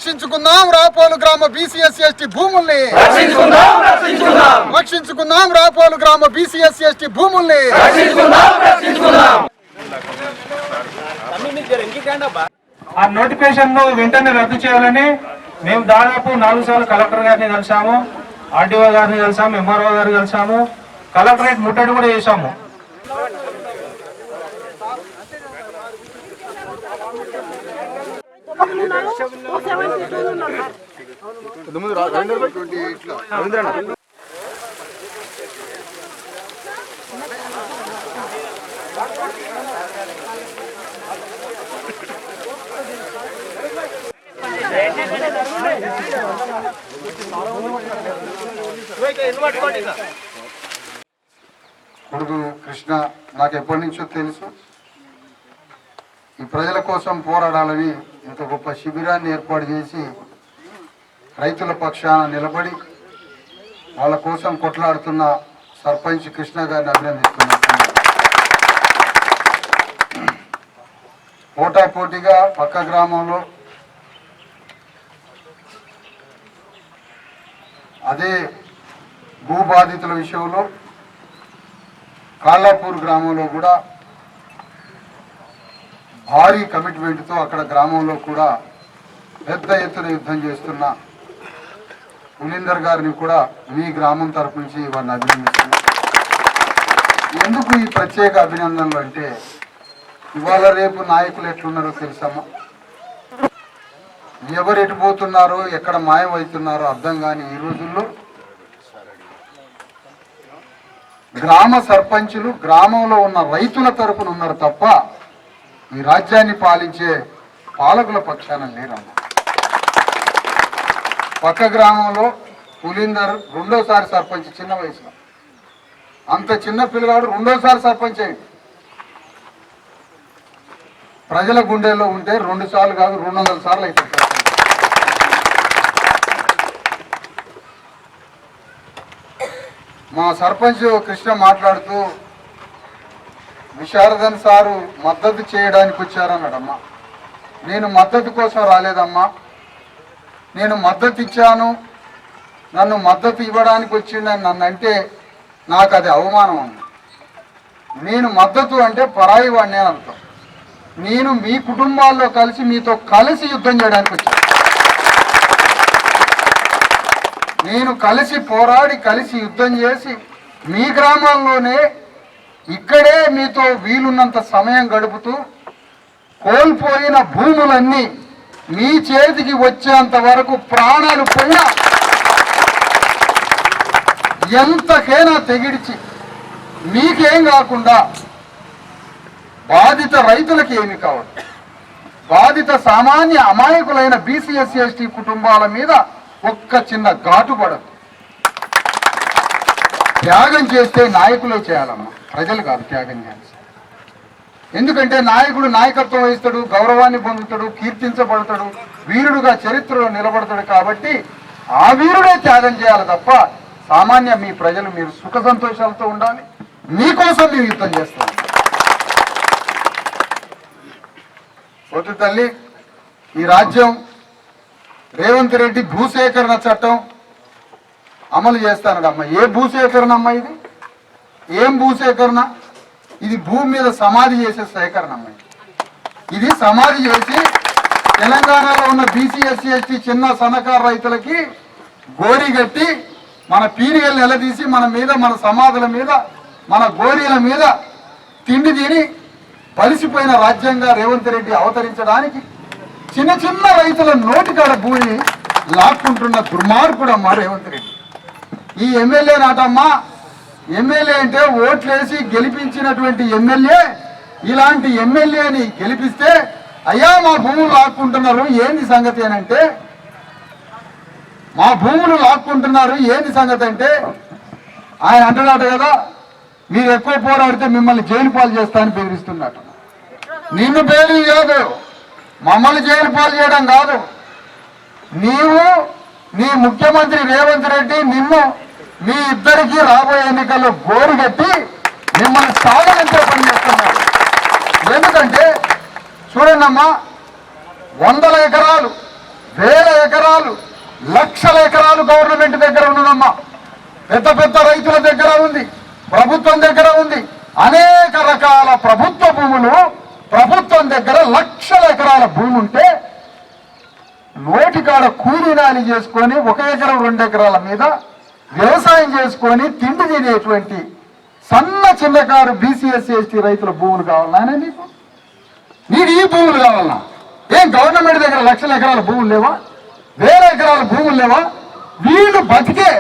రక్షించుకుందాం రాపోలు గ్రామ బీసీ/ఎస్సీ భూముల్ని, రక్షించుకుందాం రాపోలు గ్రామ బీసీ/ఎస్సీ భూముల్ని. ఆ నోటిఫికేషన్ ను వెంటనే రద్దు చేయాలని మేము దాదాపు 4 సార్లు కలెక్టర్ గారిని కలిసాము, ఆర్డీఓ గారిని కలిసాము, ఎంఆర్ఓ గారిని కలిసాము, కలెక్టరేట్ ముట్టడి కూడా చేశాము. కొడుకు కృష్ణ నాకు ఎప్పటి నుంచో తెలుసు. ఈ ప్రజల కోసం పోరాడాలని ఇంత గొప్ప శిబిరాన్ని ఏర్పాటు చేసి రైతుల పక్షాన నిలబడి వాళ్ళ కోసం కొట్లాడుతున్న సర్పంచ్ కృష్ణ గారిని అభినందిస్తున్నాను. పోటాపోటీగా పక్క గ్రామంలో అదే భూబాధితుల విషయంలో కాళ్ళాపూర్ గ్రామంలో కూడా భారీ కమిట్మెంట్తో అక్కడ గ్రామంలో కూడా పెద్ద ఎత్తున యుద్ధం చేస్తున్న పులిందర్ గారిని కూడా మీ గ్రామం తరపు నుంచి వారిని అభినందిస్తున్నాను. ఎందుకు ఈ ప్రత్యేక అభినందనలు అంటే ఇవాళ రేపు నాయకులు ఎట్లున్నారో తెలుసమ్మా. ఎవరు ఎటుపోతున్నారో ఎక్కడ మాయమవుతున్నారో అర్థం కాని ఈ రోజుల్లో గ్రామ సర్పంచులు గ్రామంలో ఉన్న రైతుల తరపున ఉన్నారు తప్ప ఈ రాజ్యాన్ని పాలించే పాలకుల పక్షాన లేరమ్మా. పక్క గ్రామంలో పులిందర్ రెండోసారి సర్పంచ్, చిన్న వయసులో అంత చిన్న పిల్లగాడు రెండోసారి సర్పంచ్ అయింది. ప్రజల గుండెల్లో ఉంటే 2 సార్లు కాదు 200 సార్లు అవుతుంది. మా సర్పంచ్ కృష్ణ మాట్లాడుతూ విశారదన్ సారు మద్దతు చేయడానికి వచ్చారన్నాడమ్మా. నేను మద్దతు కోసం రాలేదమ్మా, నేను మద్దతు ఇచ్చాను, నన్ను మద్దతు ఇవ్వడానికి వచ్చిండని నన్ను అంటే నాకు అది అవమానం అన్న. నేను మద్దతు అంటే పరాయి వాడిని అని అర్థం. నేను మీ కుటుంబాల్లో కలిసి మీతో కలిసి యుద్ధం చేయడానికి వచ్చాను. నేను కలిసి పోరాడి కలిసి యుద్ధం చేసి మీ గ్రామాల్లోనే ఇక్కడే మీతో వీలున్నంత సమయం గడుపుతూ కోల్పోయిన భూములన్నీ మీ చేతికి వచ్చేంత వరకు ప్రాణాలు పోయినా ఎంతకైనా తెగిడిచి మీకేం కాకుండా బాధిత రైతులకి ఏమి కావద్దు, బాధిత సామాన్య అమాయకులైన బీసీ/ఎస్సీ కుటుంబాల మీద ఒక్క చిన్న ఘాటు పడదు. త్యాగం చేస్తే నాయకులే చేయాలమ్మా, ప్రజలు కాదు త్యాగం చేయాలి. ఎందుకంటే నాయకుడు నాయకత్వం వహిస్తాడు, గౌరవాన్ని పొందుతాడు, కీర్తించబడతాడు, వీరుడుగా చరిత్రలో నిలబడతాడు. కాబట్టి ఆ వీరుడే త్యాగం చేయాలి తప్ప సామాన్య మీ ప్రజలు మీరు సుఖ సంతోషాలతో ఉండాలి. మీకోసం మేము యుద్ధం చేస్తాం. వద్దు తల్లి, ఈ రాజ్యం రేవంత్ రెడ్డి భూసేకరణ చట్టం అమలు చేస్తానడమ్మా. ఏ భూసేకరణ అమ్మా ఇది? ఏం భూసేకరణ? ఇది భూమి మీద సమాధి చేసే సేకరణ అమ్మా. ఇది సమాధి చేసి తెలంగాణలో ఉన్న బీసీ/ఎస్సీ చిన్న సన్నకారు రైతులకి గోరీ కట్టి మన పీరియలు నిలదీసి మన మీద, మన సమాధుల మీద, మన గోరీల మీద తిండి తిని బలిసిపోయిన రాజ్యంగా రేవంత్ రెడ్డి అవతరించడానికి చిన్న చిన్న రైతుల నోటికాడ భూమి లాక్కుంటున్న దుర్మార్గుడమ్మా రేవంత్ రెడ్డి. ఈ ఎమ్మెల్యే నాటమ్మా, ఎమ్మెల్యే అంటే ఓట్లేసి గెలిపించినటువంటి ఎమ్మెల్యే ఇలాంటి ఎమ్మెల్యేని గెలిపిస్తే అయ్యా మా భూములు లాక్కుంటున్నారు ఏంది సంగతి అని అంటే, మా భూములు లాక్కుంటున్నారు ఏంది సంగతి అంటే ఆయన అంటున్నాడు కదా, మీరు ఎక్కువ పోరాడితే మిమ్మల్ని జైలు పాలు చేస్తా అని బెదిరిస్తున్నట్టు. నిన్ను బెయిల్ కాదు, మమ్మల్ని జైలు పాలు చేయడం కాదు, నీవు నీ ముఖ్యమంత్రి రేవంత్ రెడ్డి నిన్ను మీ ఇద్దరికి రాబోయే ఎన్నికల్లో గోరు కట్టి మిమ్మల్ని సాగనంటే పని చేస్తున్నారు. ఎందుకంటే చూడండి అమ్మా, 100 ఎకరాలు వేల ఎకరాలు, లక్షల ఎకరాలు గవర్నమెంట్ దగ్గర ఉన్నదమ్మా. పెద్ద పెద్ద రైతుల దగ్గర ఉంది, ప్రభుత్వం దగ్గర ఉంది. అనేక రకాల ప్రభుత్వ భూములు ప్రభుత్వం దగ్గర లక్షల ఎకరాల భూమి ఉంటే నోటికాడ కూలీనాలి చేసుకొని 1 ఎకరం 2 ఎకరాల మీద వ్యవసాయం చేసుకొని తిండి తినేటువంటి సన్న చిన్నకారు బీసీ ఎస్సీ ఎస్టీ రైతుల భూములు కావాలన్నా నీకు? నీకు ఈ భూములు కావాలన్నా? ఏం గవర్నమెంట్ దగ్గర లక్షల ఎకరాల భూములు లేవా? వేల ఎకరాల భూములు లేవా? వీళ్ళు బతికే,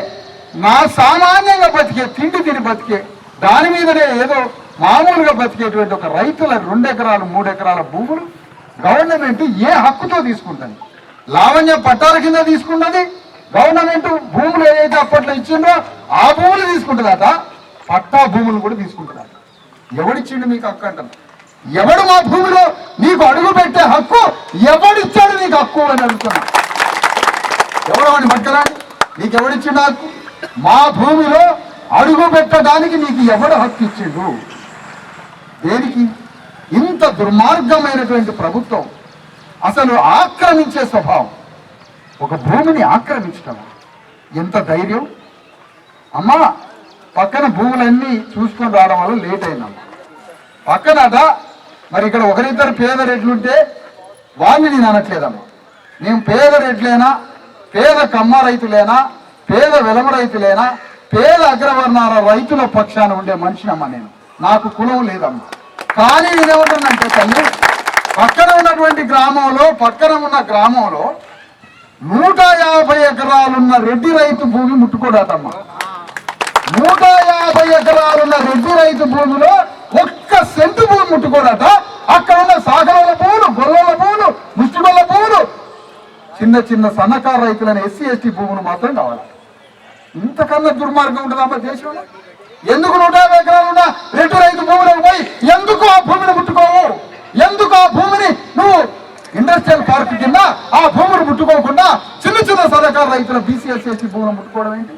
నా సామాన్యంగా బతికే, తిండి తిని బతికే, దాని మీదనే ఏదో మామూలుగా బతికేటువంటి ఒక రైతుల 2 ఎకరాలు 3 ఎకరాల భూములు గవర్నమెంట్ ఏ హక్కుతో తీసుకుంటుంది? లావణ్య పట్టాల కింద తీసుకుంటుంది గవర్నమెంట్. భూములు ఏదైతే అప్పట్లో ఇచ్చిందో ఆ భూములు తీసుకుంటుందట, పట్టా భూములు కూడా తీసుకుంటుందట. ఎవడిచ్చిండు మీకు హక్కు అంటారు? ఎవడు మా భూమిలో నీకు అడుగు పెట్టే హక్కు ఎవడిచ్చాడు నీకు హక్కు అని అడుగుతున్నా. ఎవడు వాడిని పట్టరాని నీకు ఎవడిచ్చిండు హక్కు? మా భూమిలో అడుగు పెట్టడానికి నీకు ఎవడు హక్కు ఇచ్చిండు? దేనికి? ఇంత దుర్మార్గమైనటువంటి ప్రభుత్వం, అసలు ఆక్రమించే స్వభావం, ఒక భూమిని ఆక్రమించడం ఎంత ధైర్యం అమ్మా. పక్కన భూములన్నీ చూసుకొని రావడం వల్ల లేట్ అయిందమ్మా. పక్కనట మరి ఇక్కడ 1-2 పేద రెడ్లుంటే వాళ్ళని నేను అనట్లేదమ్మా. నేను పేద రెడ్లేనా, పేద కమ్మ రైతులేనా, పేద వెలమ రైతులేనా, పేద అగ్రవర్ణాల రైతుల పక్షాన ఉండే మనిషినమ్మా నేను. నాకు కులం లేదమ్మా. కానీ నేనేమంటున్నానంటే తల్లి, పక్కన ఉన్నటువంటి గ్రామంలో 150 ఎకరాలున్న రెడ్డి రైతు భూమి ముట్టుకోడాటమ్మా. 150 ఎకరాలున్న రెడ్డి రైతు భూమిలో 1 సెంటు భూమి ముట్టుకోడట. అక్కడ ఉన్న సాగరాల భూములు, గొర్రెల భూములు, ముష్టిగొల్ల భూములు, చిన్న చిన్న సన్నకారు రైతులైన ఎస్సీ ఎస్టీ భూములు మాత్రం కావాలి. ఇంతకన్నా దుర్మార్గం ఉంటుందమ్మా దేశంలో? ఎందుకు 150 ఎకరాలు ఉన్న రెడ్డి రైతు భూములకు పోయి ఎందుకు ఆ భూమిని ముట్టుకోవు? ఎందుకు ఆ భూమిని నువ్వు ఇండస్ట్రియల్ పార్క్ కింద ఆ భూములు ముట్టుకోకుండా చిన్న చిన్న సన్నకారు రైతుల బీసీ ఎస్సీ ఎస్టీ భూములు ముట్టుకోవడం ఏంటి?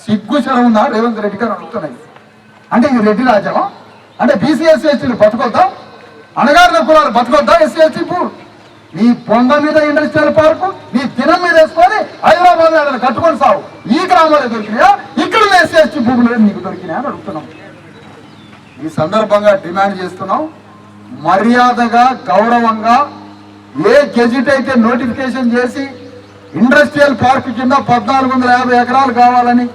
సిగ్గుచరం ఉందా రేవంత్ రెడ్డి గారు అడుగుతున్నాయి. అంటే ఈ రెడ్డి రాజ్యమా? అంటే బీసీ ఎస్సీ ఎస్టీలు బతకొద్దా? అణగారిన కులాలు బతకొద్దా? ఎస్సీ ఎస్టీ భూములు నీ పొంద మీద ఇండస్ట్రియల్ పార్కు నీ దినం మీద వేసుకొని హైదరాబాద్ ఏదైనా కట్టుకొని సాగు. ఈ గ్రామాలు దొరికినాయా? ఇక్కడ ఎస్సీ ఎస్టీ భూములు నీకు దొరికినాయా అని అడుగుతున్నాం. ఈ సందర్భంగా డిమాండ్ చేస్తున్నాం, మర్యాదగా గౌరవంగా ఏ గెజిట్ అయితే నోటిఫికేషన్ చేసి ఇండస్ట్రియల్ పార్క్ కింద 1450 ఎకరాలు కావాలని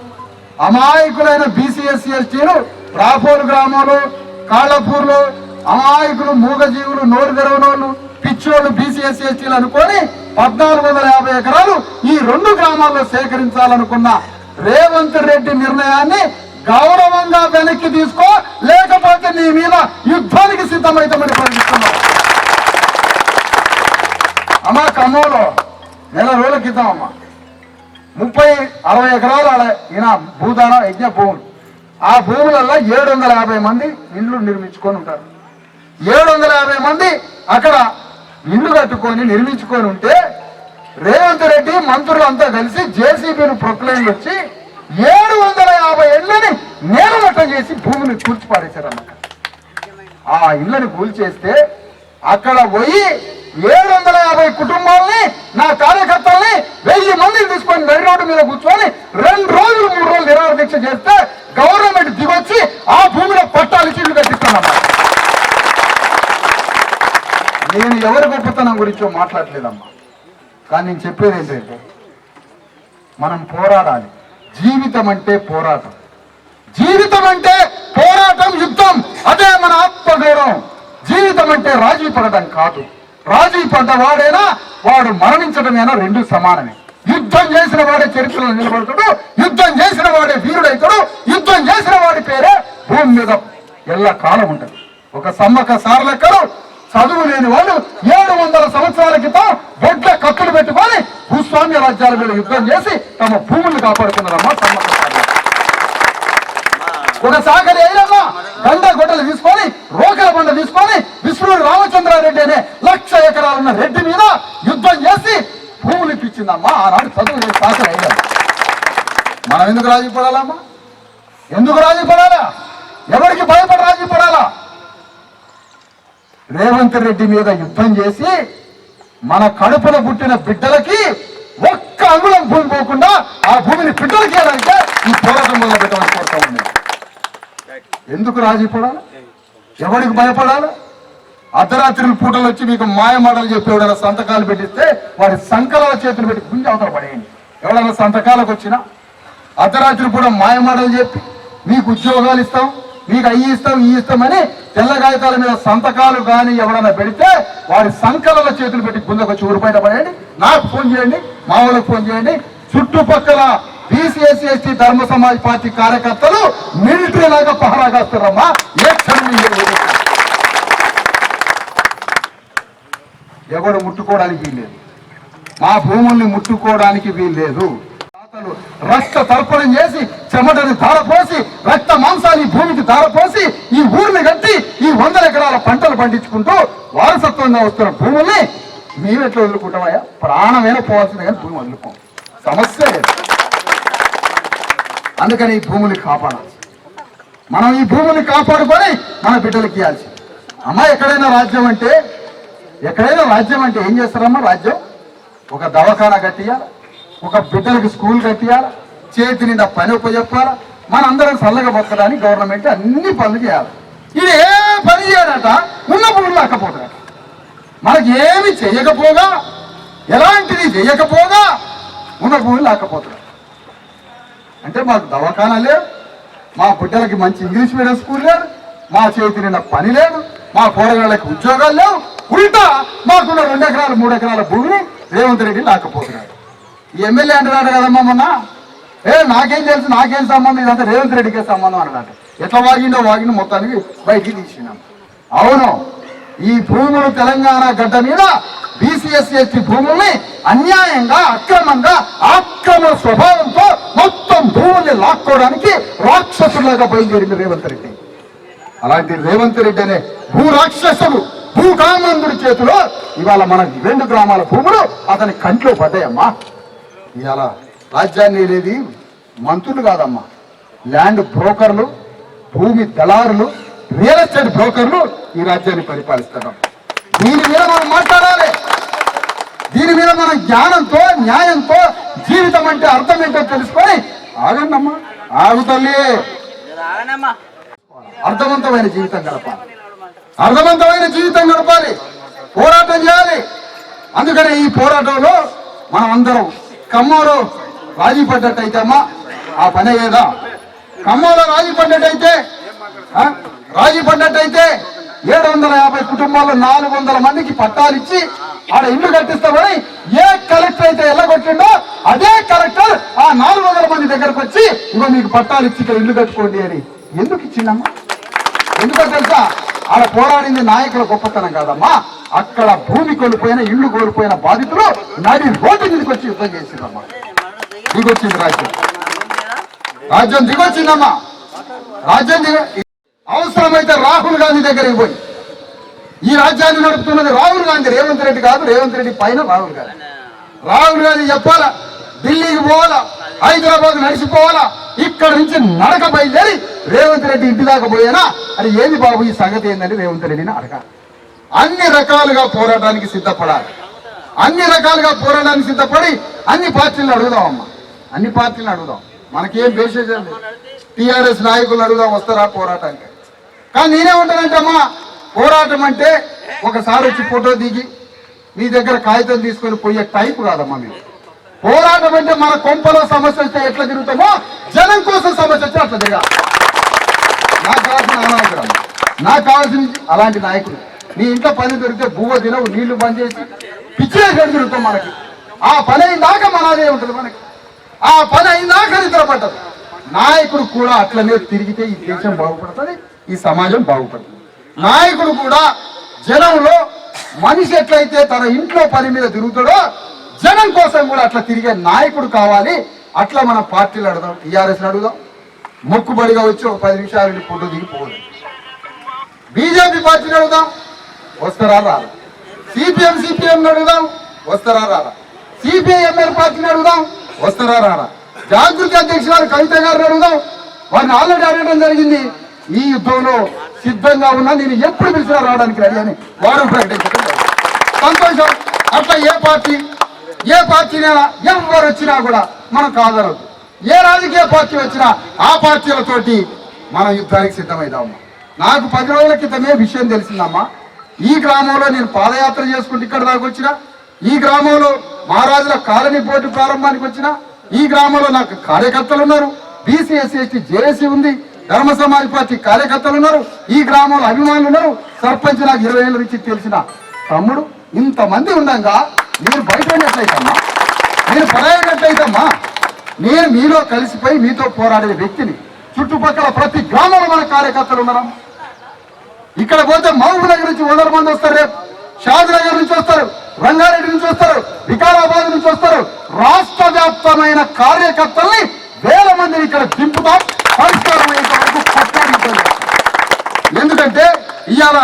అమాయకులైన బీసీ ఎస్సీ ఎస్టీలు రాపోలు గ్రామంలో, కాళ్ళపూర్లో అమాయకులు, మూగజీవులు, నోరు తెరవనోళ్ళు, పిచ్చోళ్ళు బీసీ ఎస్సీ ఎస్టీలు అనుకొని 1450 ఎకరాలు ఈ 2 గ్రామాల్లో సేకరించాలనుకున్న రేవంత్ రెడ్డి నిర్ణయాన్ని గౌరవంగా వెనక్కి తీసుకో, లేకపోతే నీ మీద యుద్ధానికి సిద్ధమైతామని ప్రకటిస్తున్నాం. అమ్మా ఖమ్మంలో నెల రోజుల క్రితం అమ్మ 30-60 ఎకరాలు ఈయన భూదాన యజ్ఞ భూములు. ఆ భూములలో 750 మంది ఇండ్లు నిర్మించుకొని ఉంటారు. 750 మంది అక్కడ ఇండ్లు కట్టుకొని నిర్మించుకొని ఉంటే రేవంత్ రెడ్డి మంత్రులు అంతా కలిసి జేసీబీలు ప్రొక్లైన్లు వచ్చి 750 ఇళ్లని నేలమట్టం చేసి భూమిని కూల్చిపారేశారన్నమాట. ఆ ఇళ్లను కూల్చేస్తే అక్కడ పోయి 750 కుటుంబాలని, నా కార్యకర్తల్ని 1000 మందిని తీసుకొని నడి రోడ్డు మీద కూర్చొని 2 రోజులు 3 రోజులు నిరాహార దీక్ష చేస్తే గవర్నమెంట్ దిగొచ్చి ఆ భూమిలో పట్టాలు ఇల్లు కట్టిస్తానమ్మా. నేను ఎవరి గొప్పతనం గురించో మాట్లాడలేదమ్మా. కానీ నేను చెప్పేది ఏంటంటే మనం పోరాడాలి. జీవితం అంటే పోరాటం, జీవితం అంటే పోరాటం, యుద్ధం. అదే మన ఆత్మగౌరవం. జీవితం అంటే రాజీ పడడం కాదు. రాజీ పడ్డవాడైనా వాడు మరణించడమేనా 2 సమానమే. యుద్ధం చేసిన వాడే చరిత్రలో నిలబడతాడు, యుద్ధం చేసిన వాడే వీరుడైతాడు, యుద్ధం చేసిన వాడి పేరే భూమి మీద ఎల్ల కాలం ఉంటుంది. ఒక సమ్మక సారలెక్కలు చదువు లేని వాళ్ళు 700 సంవత్సరాల క్రితం బొడ్ల కత్తులు పెట్టుకొని భూస్వామ్య రాజ్యాల మీద యుద్ధం చేసి తమ భూములను కాపాడుకున్నారమ్మా సమ్మక సారలు. ఒక సాగరి అయినమ్మా బండ గొడ్డలు తీసుకొని, రోకల బండ తీసుకొని విష్ణుడు రామచంద్రారెడ్డి అనే 1,00,000 ఎకరాలున్న రెడ్డి మీద యుద్ధం చేసి భూములు ఇప్పించిందమ్మా. ఆనాడు చదువు లేని సాగరి అయినా. మనం ఎందుకు రాజీ పడాలమ్మా? ఎందుకు రాజీ పడాలా? ఎవరికి భయపడి రాజీ పడాలా? రేవంత్ రెడ్డి మీద యుద్ధం చేసి మన కడుపులో పుట్టిన బిడ్డలకి ఒక్క అంగుళం భూమి పోకుండా ఆ భూమిని బిడ్డలకి ఇవ్వడానికే ఈ పోరాటం మొదలు పెట్టమని కోరుతా ఉంది. ఎందుకు రాజీ పడాలి? ఎవరికి భయపడాలి? అర్ధరాత్రి పూటలు వచ్చి మీకు మాయ మాటలు చెప్పి ఎవడైనా సంతకాలు పెట్టిస్తే వాడి సంకలాల చేతులు పెట్టి గుంజి అవతల పడేయండి. ఎవడైనా సంతకాలకు వచ్చినా అర్ధరాత్రి పూట మాయ మాటలు చెప్పి మీకు ఉద్యోగాలు ఇస్తాం, మీకు అయ్యి ఇస్తాం, ఈ ఇస్తామని తెల్ల కాగితాల మీద సంతకాలు కానీ ఎవడైనా పెడితే వాడి సంకలాల చేతులు పెట్టి గుంజకొచ్చి ఊరిపైన పడేయండి. నాకు ఫోన్ చేయండి, మా వాళ్ళకి ఫోన్ చేయండి. చుట్టుపక్కల బీసీఎస్సీ ఎస్టీ ధర్మ సమాజ్ పార్టీ కార్యకర్తలు మిలిటరీ లాగా పహరా కాస్తారమ్మా. ఏ క్షణం ఎవడు ముట్టుకోవడానికి వీల్లేదు, మా భూముల్ని ముట్టుకోవడానికి వీల్లేదు. రక్త తర్పణం చేసి చెమటని ధారపోసి రక్త మాంసాన్ని భూమికి ధారపోసి ఈ ఊరిని కట్టి ఈ 100 ఎకరాల పంటలు పండించుకుంటూ వారసత్వంగా వస్తున్న భూముల్ని మేమెట్లా వదులుకుంటామయ్యా? ప్రాణమైనా పోవాల్సిందే కానీ భూమి వదులుకోం, సమస్య లేదు. అందుకని ఈ భూముల్ని కాపాడాలి. మనం ఈ భూముల్ని కాపాడుకొని మన బిడ్డలకి ఇవ్వాల్సి. అమ్మ ఎక్కడైనా రాజ్యం అంటే ఏం చేస్తారమ్మా? రాజ్యం ఒక దవాఖానా కట్టియాలి, ఒక బిడ్డలకి స్కూల్ కట్టియాలి, చేతి నిండా పని ఉపజెప్పాలి. మనందరం చల్లగా బతకడానికి గవర్నమెంట్ అన్ని పనులు చేయాలి. ఇది ఏ పని చేయడట, ఉన్న భూములు లేకపోతాడు. మనకి ఏమి చేయకపోగా, ఎలాంటిది చేయకపోగా ఉన్న భూములు లేకపోతాడు. అంటే మాకు దవాఖానా లేదు, మా బిడ్డలకి మంచి ఇంగ్లీష్ మీడియం స్కూల్ లేదు, మా చేతి నిండా పని లేదు, మా కూరగాళ్ళకి ఉద్యోగాలు లేవు. ఉల్టా మాకున్న 2 ఎకరాలు 3 ఎకరాల భూమిని రేవంత్ రెడ్డి లాక్కపోతున్నాడు. ఈ ఎమ్మెల్యే అంటున్నాడు కదమ్మా మొన్న, నాకేం తెలుసు, నాకేం సంబంధం, ఇదంతా రేవంత్ రెడ్డికే సంబంధం అన్నమాట. ఎట్లా వాగిండో మొత్తానికి బయటికి తీసినాం. అవును, ఈ భూములు తెలంగాణ గడ్డ మీద బీసీఎస్సీ ఎస్టీ భూముల్ని అన్యాయంగా అక్రమంగా ఆక్రమణ స్వభావంతో మొత్తం భూముల్ని లాక్కోవడానికి రాక్షసులాగా బయలుదేరింది రేవంత్ రెడ్డి. అలాంటి రేవంత్ రెడ్డి అనే భూ రాక్షసుడు, భూకామందుడి చేతిలో ఇవాళ మన 2 గ్రామాల భూములు అతని కంట్లో పడ్డాయమ్మా. ఇవాళ రాజ్యాన్ని అనేది మంత్రులు కాదమ్మా, ల్యాండ్ బ్రోకర్లు, భూమి దళారులు, రియల్ ఎస్టేట్ బ్రోకర్లు ఈ రాజ్యాన్ని పరిపాలిస్తారు. దీని మీద మనం మాట్లాడాలి. దీని మీద మనం జ్ఞానంతో న్యాయంతో జీవితం అంటే అర్థం ఏంటో తెలుసుకొని ఆగండమ్మా, ఆగుతల్లి, అర్థవంతమైన జీవితం గడపాలి, పోరాటం చేయాలి. అందుకని ఈ పోరాటంలో మనం అందరం ఖమ్మంలో రాజీ పడ్డట్టయితే అమ్మా ఆ పని అయ్యేదా? ఖమ్మంలో రాజీ పడ్డట్టయితే 750 కుటుంబాల్లో 400 మందికి పట్టాలు ఇచ్చి ఆడ ఇల్లు కట్టిస్తామని ఏ కలెక్టర్ అయితే ఎల్లగొట్టిండో అదే కలెక్టర్ ఆ 400 మంది దగ్గరకు వచ్చి ఇగో మీకు పట్టాలు ఇచ్చి ఇక్కడ ఇల్లు కట్టుకోండి అని ఎందుకు ఇచ్చిందమ్మా? ఎందుకో తెలుసా? ఆడ పోరాడింది నాయకుల గొప్పతనం కాదమ్మా, అక్కడ భూమి కోల్పోయిన ఇల్లు కోల్పోయిన బాధితులు నడి రోడ్డు మీదకి వచ్చి యుద్ధం చేసిందమ్మా. దిగొచ్చింది రాజ్యం దిగొచ్చిందమ్మా. అవసరమైతే రాహుల్ గాంధీ దగ్గరికి పోయి ఈ రాజ్యాన్ని నడుపుతున్నది రాహుల్ గాంధీ, రేవంత్ రెడ్డి కాదు. రేవంత్ రెడ్డి పైన రాహుల్ గాంధీ చెప్పాలా, ఢిల్లీకి పోవాలా, హైదరాబాద్ నడిచిపోవాలా, ఇక్కడ నుంచి నడక బయలుదేరి రేవంత్ రెడ్డి ఇంటి దాకా పోయానా అని ఏంది బాబు ఈ సంగతి ఏందని రేవంత్ రెడ్డిని అడగాలి. అన్ని రకాలుగా పోరాటానికి సిద్ధపడాలి. సిద్ధపడి అన్ని పార్టీలను అడుగుదామమ్మా, అన్ని పార్టీలను అడుగుదాం. మనకేం బేసేజ్ లేదు. టీఆర్ఎస్ నాయకులు అడుగుదాం, వస్తారా పోరాటానికి? కానీ నేనేమంటానంటే అమ్మా, పోరాటం అంటే ఒకసారి వచ్చి ఫోటో దిగి మీ దగ్గర కాగితం తీసుకొని పోయే టైపు కాదమ్మా. మీరు పోరాటం అంటే మన కొంపలో సమస్య వస్తే ఎట్లా తిరుగుతామో జనం కోసం సమస్య వస్తే అట్లా తిరగాలి. నాకు కావాల్సిన అలాంటి నాయకుడు. నీ ఇంట్లో పని దొరికితే బువ్వ తినవు, నీళ్లు బంద్ చేసి పిచ్చిగా తిరుగుతాం. మనకి ఆ పని అయిందాక మనదే ఉంటుంది, మనకి ఆ పని అయిందాక నిద్ర పట్టదు. నాయకుడు కూడా అట్లనే తిరిగితే ఈ దేశం బాగుపడుతుంది, ఈ సమాజం బాగుపడుతుంది. నాయకుడు కూడా జనంలో మనిషి ఎట్లయితే తన ఇంట్లో పని మీద తిరుగుతాడో జనం కోసం కూడా అట్లా తిరిగే నాయకుడు కావాలి. అట్లా మన పార్టీలు అడుగుదాం, టీఆర్ఎస్ అడుగుదాం, మొక్కుబడిగా వచ్చి ఒక 10 నిమిషాలు ఫోటో దిగిపోదు. బీజేపీ పార్టీని అడుగుదాం, వస్తారా రారా? సిపిఎం అడుగుదాం, వస్తారా రారా? సిపిఐఎంఎల్ పార్టీని అడుగుదాం, వస్తారా రారా? జాగృతి అధ్యక్షురాలు కవిత గారిని అడుగుదాం, వారిని ఆల్రెడీ అడగడం జరిగింది. ఈ యుద్ధంలో సిద్ధంగా ఉన్నా, నేను ఎప్పుడు పిలిచినా రావడానికి రెడీ అని వారు ప్రకటించడం సంతోషం. అట్లా ఏ పార్టీనైనా ఎవరు వచ్చినా కూడా మనం కాదనదు. ఏ రాజకీయ పార్టీ వచ్చినా ఆ పార్టీలతోటి మనం యుద్ధానికి సిద్ధమైదామా. నాకు 10 రోజుల క్రితమే విషయం తెలిసిందమ్మా. ఈ గ్రామంలో నేను పాదయాత్ర చేసుకుంటూ ఇక్కడ దాకా వచ్చిన, ఈ గ్రామంలో మహారాజుల కాలనీ బోర్డు ప్రారంభానికి వచ్చిన, ఈ గ్రామంలో నాకు కార్యకర్తలు ఉన్నారు, బీసీ ఎస్సీ ఎస్టీ జేఏసీ ఉంది, ధర్మ సమాజ్ పార్టీ కార్యకర్తలు ఉన్నారు, ఈ గ్రామంలో అభిమానులు ఉన్నారు, సర్పంచ్ నాకు 20 ఏళ్ళ నుంచి తెలిసిన తమ్ముడు. ఇంతమంది ఉండగా నేను బయట ఉన్నట్లయితమ్మా, నేను పరాయినట్లయితమ్మా. నేను మీలో కలిసిపోయి మీతో పోరాడే వ్యక్తిని. చుట్టుపక్కల ప్రతి గ్రామంలో మన కార్యకర్తలు ఉన్నారమ్మా. ఇక్కడ పోతే మహబూబ్ నగర్ నుంచి 100 మంది వస్తారు, రేపు షాద్ నగర్ నుంచి వస్తారు, రంగారెడ్డి నుంచి వస్తారు, వికారాబాద్ నుంచి వస్తారు. రాష్ట్ర వ్యాప్తమైన కార్యకర్తల్ని 1000 మందిని ఇక్కడ దింపుతాం. పరిష్కారం అయ్యేంత వరకు కొట్లాడుతాం. ఎందుకంటే ఇవాళ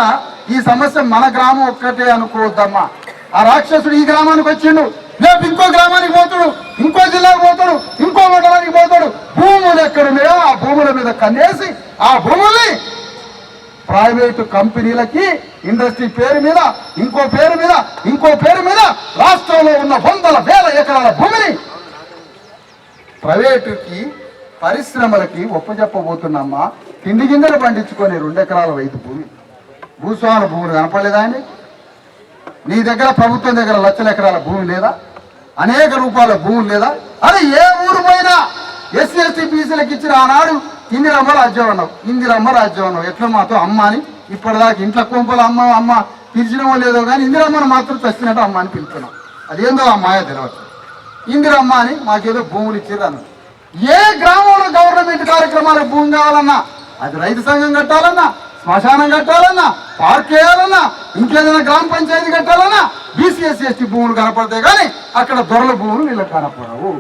ఈ సమస్య మన గ్రామం ఒక్కటే అనుకోవద్దమ్మా. ఆ రాక్షసుడు ఈ గ్రామానికి వచ్చిండు, రేపు ఇంకో గ్రామానికి పోతాడు, ఇంకో జిల్లాకు పోతాడు, ఇంకో మండలానికి పోతాడు. భూములు ఎక్కడున్నాయో ఆ భూముల మీద కన్నేసి ఆ భూముల్ని ప్రైవేటు కంపెనీలకి, ఇండస్ట్రీ పేరు మీద, ఇంకో పేరు మీద, ఇంకో పేరు మీద రాష్ట్రంలో ఉన్న 100,000 ఎకరాల భూమిని ప్రైవేటుకి, పరిశ్రమలకి ఒప్పజెప్పబోతున్నామ్మా. తిండి గింజలు పండించుకొని 2 ఎకరాల రైతు భూమి, భూస్వాముల భూములు కనపడలేదా అండి? నీ దగ్గర ప్రభుత్వం దగ్గర లక్షల ఎకరాల భూమి లేదా? అనేక రూపాయల భూములు లేదా? అది ఏ ఊరు పోయినా ఎస్సీ ఎస్టీ బీసీలకు ఇచ్చిన ఆనాడు ఇందిరమ్మ రాజ్యం అన్నావు, ఇందిరమ్మ రాజ్యం అన్నావు. ఎట్లా మాతో అమ్మ అని ఇప్పటిదాకా ఇంట్లో కొంపలు అమ్మ పిలిచినమో లేదో కానీ ఇందిరమ్మను మాత్రం చచ్చినట్టు అమ్మ అని పిలుస్తున్నాం. అదేందో ఆ మాయ తెలవచ్చు. ఇందిరమ్మ అని మాకేదో భూములు ఇచ్చారు అన్న. ఏ గ్రామంలో గవర్నమెంట్ కార్యక్రమాలకు భూమి కావాలన్నా, అది రైతు సంఘం కట్టాలన్నా, శ్మశానం కట్టాలన్నా, పార్క్ వేయాలన్నా, ఇంకేదైనా గ్రామ పంచాయతీ కట్టాలన్నా బీసీ ఎస్సీ ఎస్టీ భూములు కనపడతాయి. కానీ అక్కడ దొరల భూములు వీళ్ళకి కనపడవు,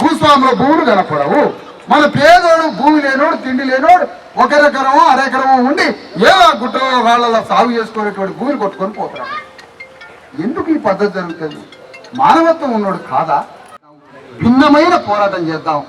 భూస్వాముల భూములు కనపడవు. మన పేదోడు, భూమి లేనోడు, తిండి లేనోడు 1 ఎకరమో 1/2 ఎకరమో ఉండి ఏదో గుట్టలో వాళ్ళ సాగు చేసుకునేటువంటి భూమిని కొట్టుకొని పోతారు. ఎందుకు ఈ పద్ధతి జరుగుతుంది? మానవత్వం ఉన్నోడు కాదా? భిన్నమైన పోరాటం చేద్దాం,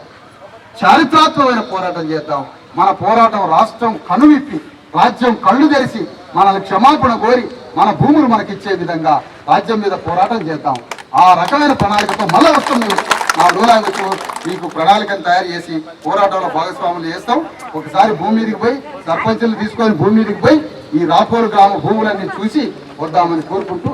చారిత్రాత్మకమైన పోరాటం చేద్దాం. మన పోరాటం రాష్ట్రం కనువిప్పి, రాజ్యం కళ్ళు తెరిచి మనల్ని క్షమాపణ కోరి మన భూములు మనకిచ్చే విధంగా రాజ్యం మీద పోరాటం చేద్దాం. ఆ రకమైన ప్రణాళికతో మళ్ళీ వస్తాం. మేము నా డోలాగొచ్చు మీకు ప్రణాళికను తయారు చేసి పోరాటంలో భాగస్వాములు చేస్తాం. ఒకసారి భూమి మీదకి పోయి సర్పంచులు తీసుకొని భూమి మీదకి పోయి ఈ రాపోలు గ్రామ భూములన్నీ చూసి వద్దామని కోరుకుంటూ